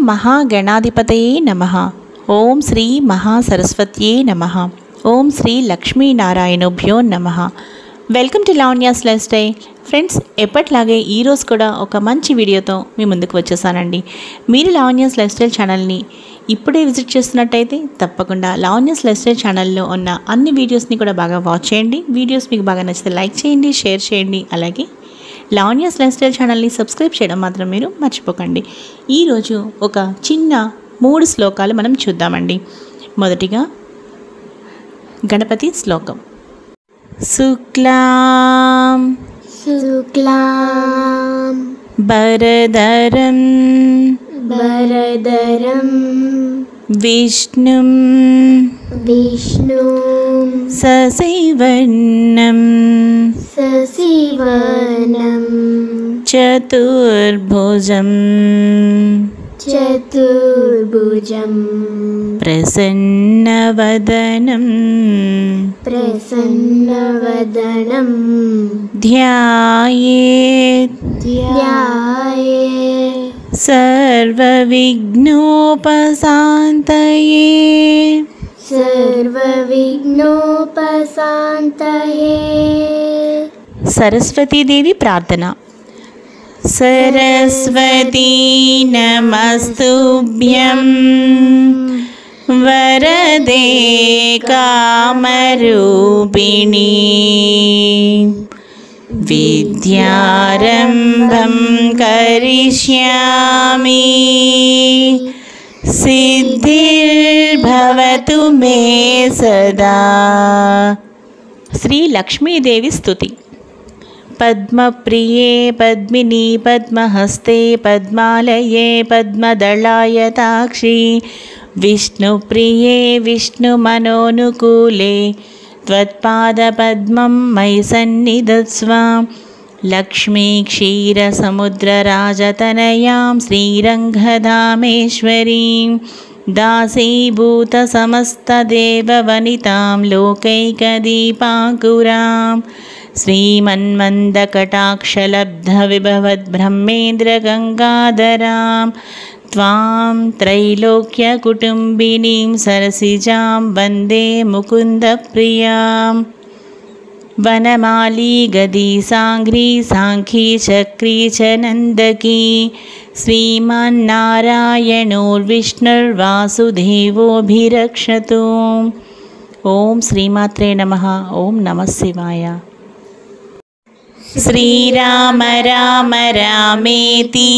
महागणाधिपतये नमः। ओम श्री महासरस्वत्यै नमः। ओम श्री లక్ష్మీనారాయణభ్యో నమః। Welcome to Lavanya's life style friends, ఎప్పట్లాగే ఈరోజు కూడా ఒక మంచి వీడియోతో మీ ముందుకు వచ్చేసానండి। మీరు లావణ్యాస్ లైఫ్ స్టైల్ ఛానల్ని ఇప్పుడే విజిట్ చేస్తున్నట్టయితే తప్పకుండా లావణ్యాస్ లైఫ్ స్టైల్ ఛానల్లో ఉన్న అన్ని వీడియోస్ని కూడా బాగా వాచ్ చేయండి। వీడియోస్ మీకు బాగా నచ్చితే లైక్ చేయండి, షేర్ చేయండి, అలాగే లావణ్యాస్ లైఫ్ స్టైల్ ఛానల్ని సబ్స్క్రైబ్ చేయడం మాత్రం మీరు మర్చిపోకండి। ఈరోజు ఒక చిన్న 3 శ్లోకాలు మనం చూద్దామండి। మొదటిగా గణపతి శ్లోకం। శుక్లాం శుక్లాం భరధరం భరధరం విష్ణుం విష్ణుం సశివర్ణం సశివర్ణం చతుర్భుజం చతుర్భుజం ప్రసన్నవదనం ప్రసన్నవదనం ధ్యాయేత్ ధ్యాయేత్ సర్వవిఘ్నోపశాంతయే సర్వవిఘ్నోపశాంతయే। సరస్వతీదేవి ప్రార్థన। సరస్వతీ నమస్తుభ్యం వరదే కామరూపిణి విద్యారంభం కరిష్యామి సిద్ధిర్భవతు మే సదా। శ్రీ లక్ష్మీదేవి స్తుతి। పద్మప్రియే పద్మిని పద్మహస్తే పద్మాలయే పద్మదళాయతాక్షి విష్ణుప్రియే విష్ణుమనోనుకూలే త్వత్పాదపద్మం మయి సన్నిధత్స్వ। లక్ష్మీ క్షీరసముద్రరాజతనయాం శ్రీరంగధామేశ్వరీం దాసీభూతసమస్తదేవవనితాం లోకైకదీపాంకురాం श्रीमन्मन्दकटाक्षलब्धविभवद्ब्रह्मेन्द्रगङ्गाधरां त्वां त्रैलोक्यकुटुम्बिनीं सरसिजां वन्दे मुकुन्दप्रियां। वनमाली गदी साङ्घ्री साङ्खी चक्री च नन्दकी श्रीमन्नारायणोर्विष्णुर्वासुदेवोऽभिरक्षतु। ओम श्रीमात्रे नमः। ओम नमः शिवाय। श्रीराम राम रामेति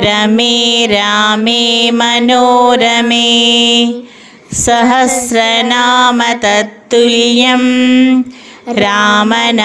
रमे रामे मनोरमे सहस्रनाम तत्तुल्यं रामनामवरानने।